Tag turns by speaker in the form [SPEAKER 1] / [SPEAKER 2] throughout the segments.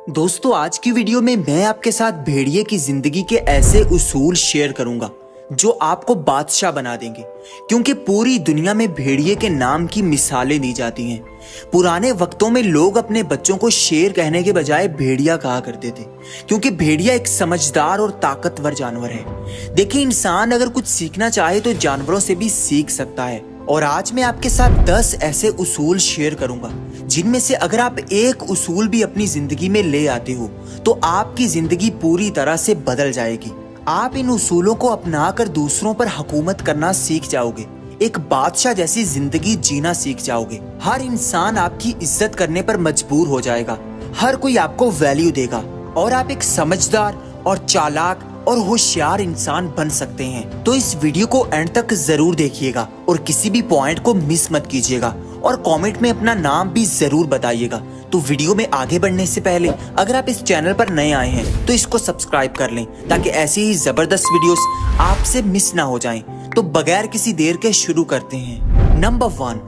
[SPEAKER 1] दोस्तों आज की वीडियो में मैं आपके साथ भेड़िए की जिंदगी के ऐसे उसूल शेयर करूंगा जो आपको बादशाह बना देंगे, क्योंकि पूरी दुनिया में भेड़िए के नाम की मिसालें दी जाती हैं। पुराने वक्तों में लोग अपने बच्चों को शेर कहने के बजाय भेड़िया कहा करते थे, क्योंकि भेड़िया एक समझदार और ताकतवर जानवर है। देखिए, इंसान अगर कुछ सीखना चाहे तो जानवरों से भी सीख सकता है। और आज मैं आपके साथ 10 ऐसे उसूल शेयर करूंगा जिनमें से अगर आप एक उसूल भी अपनी जिंदगी में ले आते हो तो आपकी जिंदगी पूरी तरह से बदल जाएगी। आप इन उसूलों को अपनाकर दूसरों पर हुकूमत करना सीख जाओगे, एक बादशाह जैसी जिंदगी जीना सीख जाओगे। हर इंसान आपकी इज्जत करने पर मजबूर हो जाएगा, हर कोई आपको वैल्यू देगा और आप एक समझदार और चालाक और होशियार इंसान बन सकते हैं। तो इस वीडियो को एंड तक जरूर देखिएगा और किसी भी पॉइंट को मिस मत कीजिएगा और कमेंट में अपना नाम भी जरूर बताइएगा। तो वीडियो में आगे बढ़ने से पहले अगर आप इस चैनल पर नए आए हैं तो इसको सब्सक्राइब कर लें ताकि ऐसी ही जबरदस्त वीडियोस आपसे मिस ना हो जाएं। तो बगैर किसी देर के शुरू करते हैं। Number 1,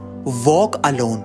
[SPEAKER 1] walk alone.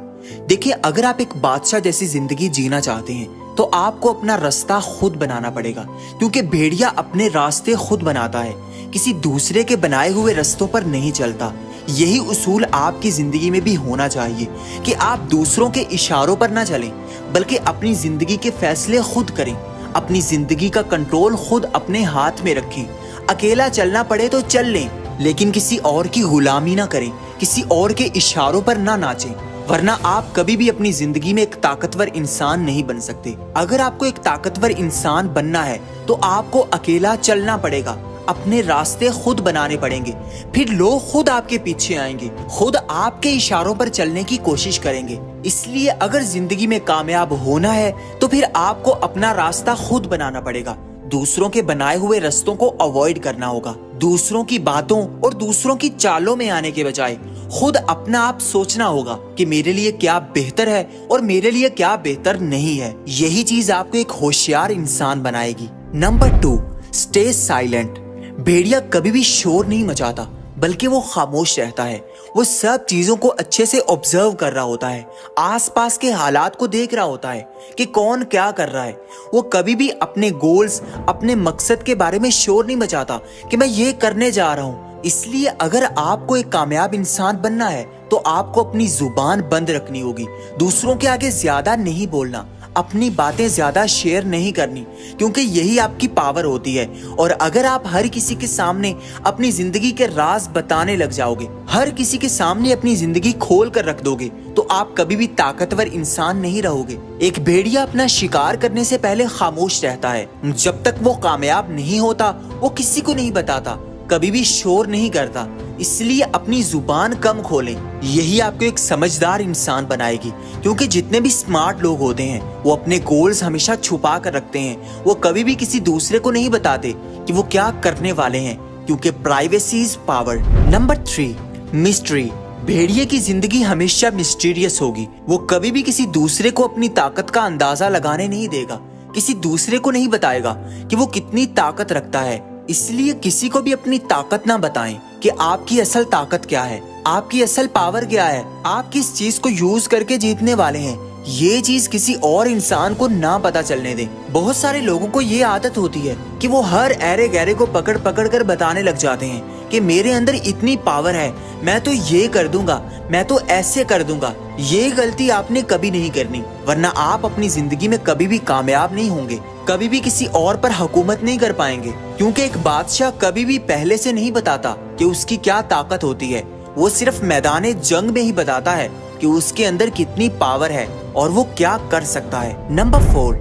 [SPEAKER 1] देखिए, अगर आप एक बादशाह जैसी जिंदगी जीना चाहते हैं तो आपको अपना रास्ता खुद बनाना पड़ेगा, क्योंकि भेड़िया अपने रास्ते खुद बनाता है, किसी दूसरे के बनाए हुए रास्तों पर नहीं चलता। यही उसूल आपकी जिंदगी में भी होना चाहिए कि आप दूसरों के इशारों पर ना चलें, बल्कि अपनी जिंदगी के फैसले खुद करें, अपनी जिंदगी का कंट्रोल खुद अपने हाथ में रखें। अकेला चलना पड़े तो चल लें, लेकिन किसी और की गुलामी ना करें, किसी और के इशारों पर ना नाचें, वरना आप कभी भी अपनी जिंदगी में एक ताकतवर इंसान नहीं बन सकते। अगर आपको एक ताकतवर इंसान बनना है तो आपको अकेला चलना पड़ेगा, अपने रास्ते खुद बनाने पड़ेंगे, फिर लोग खुद आपके पीछे आएंगे, खुद आपके इशारों पर चलने की कोशिश करेंगे। इसलिए अगर जिंदगी में कामयाब होना है तो फिर आपको अपना रास्ता खुद बनाना पड़ेगा। दूसरों के बनाए हुए रास्तों को अवॉइड करना होगा। दूसरों की बातों और दूसरों की चालों में आने के बजाय खुद अपना आप सोचना होगा कि मेरे लिए क्या बेहतर है और मेरे लिए क्या बेहतर नहीं है। यही चीज आपको एक होशियार इंसान बनाएगी। Number 2, stay silent. भेड़िया कभी भी शोर नहीं मचाता, बल्कि वो खामोश रहता है। वो सब चीजों को अच्छे से ऑब्जर्व कर रहा होता है, आसपास के हालात को देख रहा होता है कि कौन क्या कर रहा है। वो कभी भी अपने गोल्स, अपने मकसद के बारे में शोर नहीं मचाता कि मैं ये करने जा रहा हूँ। इसलिए अगर आपको एक कामयाब इंसान बनना है तो आपको अपनी जुबान बंद रखनी होगी, दूसरों के आगे ज्यादा नहीं बोलना, अपनी बातें ज्यादा शेयर नहीं करनी, क्योंकि यही आपकी पावर होती है। और अगर आप हर किसी के सामने अपनी जिंदगी के राज बताने लग जाओगे, हर किसी के सामने अपनी जिंदगी खोल कर रख दोगे, तो आप कभी भी ताकतवर इंसान नहीं रहोगे। एक भेड़िया अपना शिकार करने से पहले खामोश रहता है। जब तक वो कामयाब नहीं होता वो किसी को नहीं बताता, कभी भी शोर नहीं करता। इसलिए अपनी जुबान कम खोलें, यही आपको एक समझदार इंसान बनाएगी। क्योंकि जितने भी स्मार्ट लोग होते हैं वो अपने गोल्स हमेशा छुपा कर रखते हैं, वो कभी भी किसी दूसरे को नहीं बताते कि वो क्या करने वाले हैं, क्योंकि privacy is power. Number 3, mystery. भेड़िए की जिंदगी हमेशा मिस्टीरियस होगी। वो कभी भी किसी दूसरे को अपनी ताकत का अंदाजा लगाने नहीं देगा, किसी दूसरे को नहीं बताएगा कि वो कितनी ताकत रखता है। इसलिए किसी को भी अपनी ताकत ना बताएं कि आपकी असल ताकत क्या है, आपकी असल पावर क्या है, आप किस चीज को यूज करके जीतने वाले हैं। ये चीज किसी और इंसान को ना पता चलने दें। बहुत सारे लोगों को ये आदत होती है कि वो हर ऐरे गहरे को पकड़ पकड़ कर बताने लग जाते हैं कि मेरे अंदर इतनी पावर है, मैं तो ये कर दूंगा, मैं तो ऐसे कर दूंगा। ये गलती आपने कभी नहीं करनी, वरना आप अपनी जिंदगी में कभी भी कामयाब नहीं होंगे, कभी भी किसी और पर हुकूमत नहीं कर पाएंगे। क्योंकि एक बादशाह कभी भी पहले से नहीं बताता कि उसकी क्या ताकत होती है, वो सिर्फ मैदाने जंग में ही बताता है कि उसके अंदर कितनी पावर है और वो क्या कर सकता है। Number 4,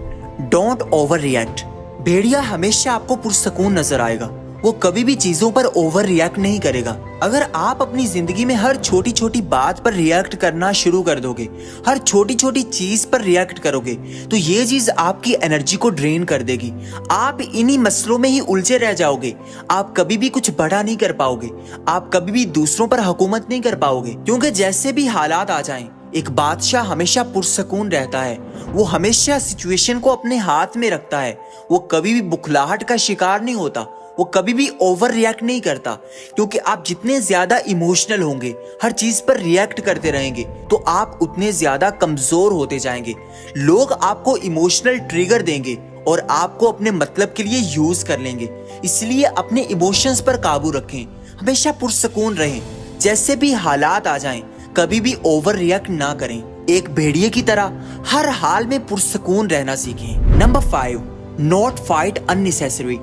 [SPEAKER 1] don't overreact. भेड़िया हमेशा आपको पुरसकून नजर आएगा, वो कभी भी चीजों पर ओवर रिएक्ट नहीं करेगा। अगर आप अपनी जिंदगी में हर छोटी छोटी बात पर रिएक्ट करना शुरू कर दोगे, हर छोटी छोटी चीज पर रिएक्ट करोगे, तो ये चीज आपकी एनर्जी को ड्रेन कर देगी। आप इन्हीं मसलों में ही उलझे रह जाओगे, आप कभी भी कुछ बड़ा नहीं कर पाओगे, आप कभी भी दूसरों पर हुकूमत नहीं कर पाओगे। क्योंकि जैसे भी हालात आ जाएं, एक बादशाह हमेशा पुरसकून रहता है, वो हमेशा सिचुएशन को अपने हाथ में रखता है, वो कभी भी बुखलाहट का शिकार नहीं होता, وہ کبھی بھی اوور ریئیکٹ نہیں کرتا، کیونکہ آپ جتنے زیادہ ایموشنل ہوں گے، ہر چیز پر ریئیکٹ کرتے رہیں گے، تو آپ اتنے زیادہ کمزور ہوتے جائیں گے۔ لوگ آپ کو ایموشنل ٹریگر دیں گے اور آپ کو اپنے مطلب کے لیے یوز کر لیں گے۔ اس لیے اپنے ایموشنز پر قابو رکھیں، ہمیشہ پرسکون رہیں، جیسے بھی حالات آ جائیں کبھی بھی اوور ریئیکٹ نہ کریں۔ ایک بھیڑیے کی طرح ہر حال میں پرسکون رہنا سیکھیں۔ Number 5، not fight unnecessary۔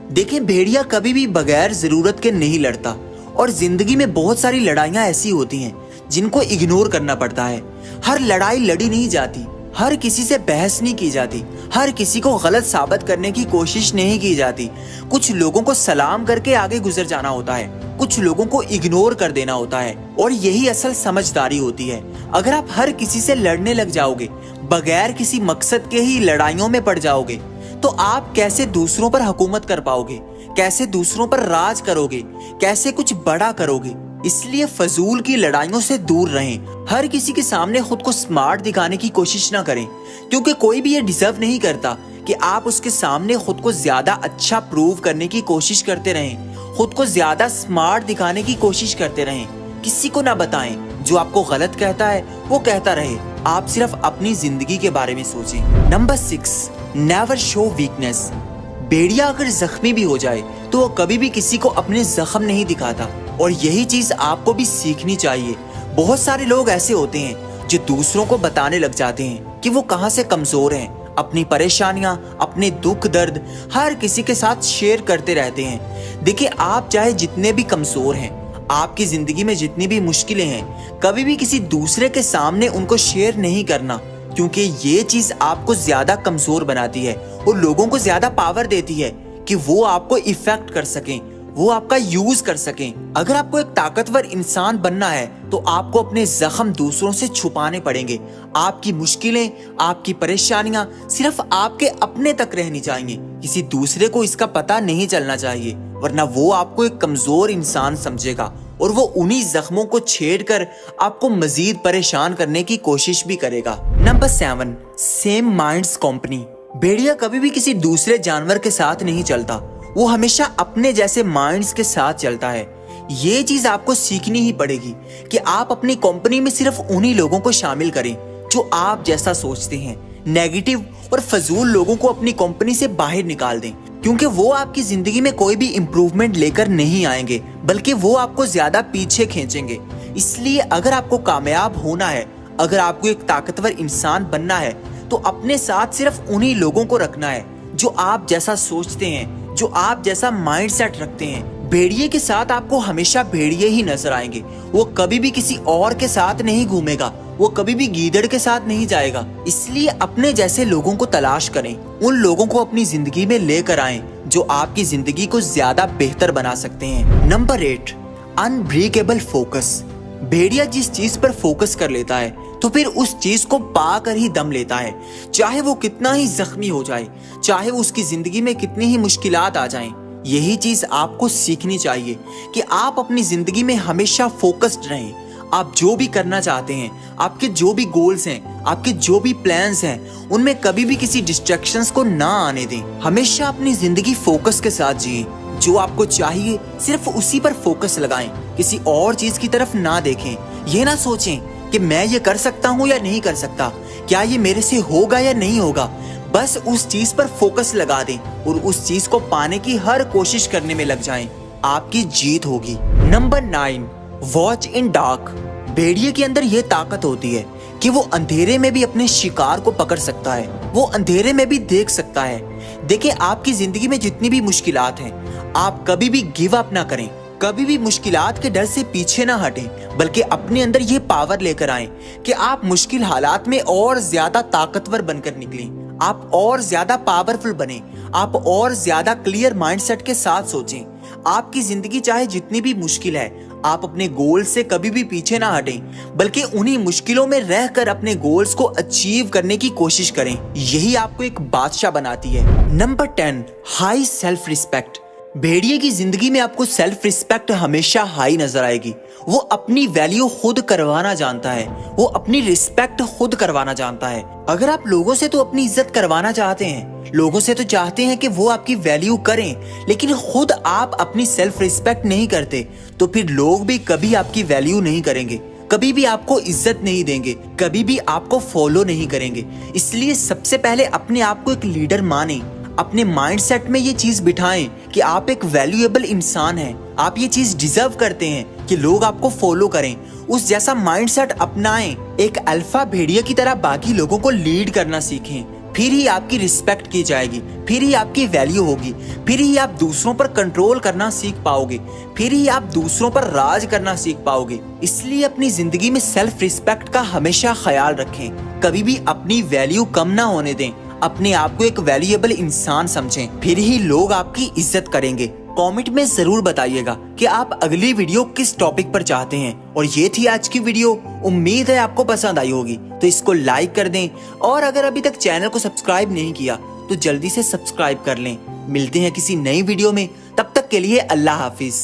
[SPEAKER 1] دیکھیں، بھیڑیا کبھی بھی بغیر ضرورت کے نہیں لڑتا، اور زندگی میں بہت ساری لڑائیاں ایسی ہوتی ہیں جن کو اگنور کرنا پڑتا ہے۔ ہر لڑائی لڑی نہیں جاتی، ہر کسی سے بحث نہیں کی جاتی، ہر کسی کو غلط ثابت کرنے کی کوشش نہیں کی جاتی۔ کچھ لوگوں کو سلام کر کے آگے گزر جانا ہوتا ہے، کچھ لوگوں کو اگنور کر دینا ہوتا ہے، اور یہی اصل سمجھداری ہوتی ہے۔ اگر آپ ہر کسی سے لڑنے لگ جاؤ گے، بغیر کسی مقصد کے ہی لڑائیوں میں پڑ جاؤ گے، تو آپ کیسے دوسروں پر حکومت کر پاؤ گے؟ کیسے دوسروں پر راج کرو گے؟ کیسے کچھ بڑا کرو گے؟ اس لیے فضول کی لڑائیوں سے دور رہیں۔ ہر کسی کے سامنے خود کو سمارٹ دکھانے کی کوشش نہ کریں، کیونکہ کوئی بھی یہ ڈیزرو نہیں کرتا کہ آپ اس کے سامنے خود کو زیادہ اچھا پروو کرنے کی کوشش کرتے رہیں، خود کو زیادہ سمارٹ دکھانے کی کوشش کرتے رہیں۔ کسی کو نہ بتائیں، جو آپ کو غلط کہتا ہے وہ کہتا رہے، آپ صرف اپنی زندگی کے بارے میں سوچیں۔ نمبر 6، نیور شو ویکنیس۔ بھیڑیا اگر زخمی بھی ہو جائے تو وہ کبھی بھی کسی کو اپنے زخم نہیں دکھاتا، اور یہی چیز آپ کو بھی سیکھنی چاہیے۔ بہت سارے لوگ ایسے ہوتے ہیں جو دوسروں کو بتانے لگ جاتے ہیں کہ وہ کہاں سے کمزور ہیں، اپنی پریشانیاں، اپنے دکھ درد ہر کسی کے ساتھ شیئر کرتے رہتے ہیں۔ دیکھیں، آپ چاہے جتنے بھی کمزور ہیں، آپ کی زندگی میں جتنی بھی مشکلیں ہیں، کبھی بھی کسی دوسرے کے سامنے ان کو شیئر نہیں کرنا، کیونکہ یہ چیز آپ کو زیادہ کمزور بناتی ہے اور لوگوں کو زیادہ پاور دیتی ہے کہ وہ آپ کو افیکٹ کر سکیں، وہ آپ کا یوز کر سکیں۔ اگر آپ کو ایک طاقتور انسان بننا ہے تو آپ کو اپنے زخم دوسروں سے چھپانے پڑیں گے۔ آپ کی مشکلیں، آپ کی پریشانیاں صرف آپ کے اپنے تک رہنی چاہیے، کسی دوسرے کو اس کا پتہ نہیں چلنا چاہیے، ورنہ وہ آپ کو ایک کمزور انسان سمجھے گا اور وہ انہی زخموں کو چھیڑ کر آپ کو مزید پریشان کرنے کی کوشش بھی کرے گا۔ Number 7، same minds company. بھیڑیا کبھی بھی کسی دوسرے جانور کے ساتھ نہیں چلتا، وہ ہمیشہ اپنے جیسے مائنڈز کے ساتھ چلتا ہے۔ یہ چیز آپ کو سیکھنی ہی پڑے گی کہ آپ اپنی کمپنی میں صرف انہی لوگوں کو شامل کریں جو آپ جیسا سوچتے ہیں۔ نیگیٹو اور فضول لوگوں کو اپنی کمپنی سے باہر نکال دیں، کیونکہ وہ آپ کی زندگی میں کوئی بھی امپروومنٹ لے کر نہیں آئیں گے، بلکہ وہ آپ کو زیادہ پیچھے کھینچیں گے۔ اس لیے اگر آپ کو کامیاب ہونا ہے، اگر آپ کو ایک طاقتور انسان بننا ہے، تو اپنے ساتھ صرف انہی لوگوں کو رکھنا ہے جو آپ جیسا سوچتے ہیں، جو آپ جیسا مائنڈ سیٹ رکھتے ہیں۔ بھیڑیے کے ساتھ آپ کو ہمیشہ بھیڑیے ہی نظر آئیں گے، وہ کبھی بھی کسی اور کے ساتھ نہیں گھومے گا، وہ کبھی بھی گیدڑ کے ساتھ نہیں جائے گا۔ اس لیے اپنے جیسے لوگوں کو تلاش کریں، ان لوگوں کو اپنی زندگی میں لے کر آئیں جو آپ کی زندگی کو زیادہ بہتر بنا سکتے ہیں۔ Number 8، unbreakable focus. بھیڑیا جس چیز پر فوکس کر لیتا ہے تو پھر اس چیز کو پا کر ہی دم لیتا ہے، چاہے وہ کتنا ہی زخمی ہو جائے، چاہے اس کی زندگی میں کتنی ہی مشکلات آ جائیں۔ یہی چیز آپ کو سیکھنی چاہیے کہ آپ اپنی زندگی میں ہمیشہ فوکسڈ رہیں۔ آپ جو بھی کرنا چاہتے ہیں، آپ کے جو بھی گولز ہیں، آپ کے جو بھی پلانز ہیں، ان میں کبھی بھی کسی ڈسٹریکشنز کو نہ آنے دیں۔ ہمیشہ اپنی زندگی فوکس کے ساتھ جئیں، جو آپ کو چاہیے صرف اسی پر فوکس لگائیں، کسی اور چیز کی طرف نہ دیکھیں۔ یہ نہ سوچیں کہ میں یہ کر سکتا ہوں یا نہیں کر سکتا، کیا یہ میرے سے ہوگا یا نہیں ہوگا۔ بس اس چیز پر فوکس لگا دیں اور اس چیز کو پانے کی ہر کوشش کرنے میں لگ جائیں، آپ کی جیت ہوگی۔ Number 9، watch in dark. بھیڑیے کے اندر یہ طاقت ہوتی ہے کہ وہ اندھیرے میں بھی اپنے شکار کو پکڑ سکتا ہے، وہ اندھیرے میں بھی دیکھ سکتا ہے۔ دیکھیں، آپ کی زندگی میں جتنی بھی مشکلات ہیں، آپ کبھی بھی گیو اپ نہ کریں، کبھی بھی مشکلات کے ڈر سے پیچھے نہ ہٹیں، بلکہ اپنے اندر یہ پاور لے کر آئیں کہ آپ مشکل حالات میں اور زیادہ طاقتور بن کر نکلیں، آپ اور زیادہ پاورفل بنیں، آپ اور زیادہ کلیئر مائنڈ سیٹ کے ساتھ سوچیں۔ آپ کی زندگی چاہے جتنی بھی مشکل ہے، آپ اپنے گول سے کبھی بھی پیچھے نہ ہٹیں، بلکہ انہی مشکلوں میں رہ کر اپنے گولز کو اچیو کرنے کی کوشش کریں۔ یہی آپ کو ایک بادشاہ بناتی ہے۔ Number 10، high self respect. भेड़िए की जिंदगी में आपको सेल्फ रिस्पेक्ट हमेशा हाई नजर आएगी। वो अपनी वैल्यू खुद करवाना जानता है, वो अपनी रिस्पेक्ट खुद करवाना जानता है। अगर आप लोगों से तो अपनी इज्जत करवाना चाहते हैं, लोगों से तो चाहते हैं कि वो आपकी वैल्यू करें, लेकिन खुद आप अपनी सेल्फ रिस्पेक्ट नहीं करते, तो फिर लोग भी कभी आपकी वैल्यू नहीं करेंगे, कभी भी आपको इज्जत नहीं देंगे, कभी भी आपको फॉलो नहीं करेंगे। इसलिए सबसे पहले अपने आप को एक लीडर माने, अपने माइंडसेट में ये चीज बिठाएं कि आप एक वैल्यूएबल इंसान हैं, आप ये चीज डिजर्व करते हैं कि लोग आपको फॉलो करें। उस जैसा माइंडसेट अपनाएं, एक अल्फा भेड़िया की तरह बाकी लोगों को लीड करना सीखें। फिर ही आपकी रिस्पेक्ट की जाएगी, फिर ही आपकी वैल्यू होगी, फिर ही आप दूसरों पर कंट्रोल करना सीख पाओगे, फिर ही आप दूसरों पर राज करना सीख पाओगे। इसलिए अपनी जिंदगी में सेल्फ रिस्पेक्ट का हमेशा ख्याल रखें, कभी भी अपनी वैल्यू कम ना होने दें, अपने आप को एक वैल्यूएबल इंसान समझें, फिर ही लोग आपकी इज्जत करेंगे। कमेंट में जरूर बताइएगा कि आप अगली वीडियो किस टॉपिक पर चाहते हैं। और ये थी आज की वीडियो, उम्मीद है आपको पसंद आई होगी, तो इसको लाइक कर दें और अगर अभी तक चैनल को सब्सक्राइब नहीं किया तो जल्दी से सब्सक्राइब कर लें। मिलते हैं किसी नई वीडियो में, तब तक के लिए अल्लाह हाफिज।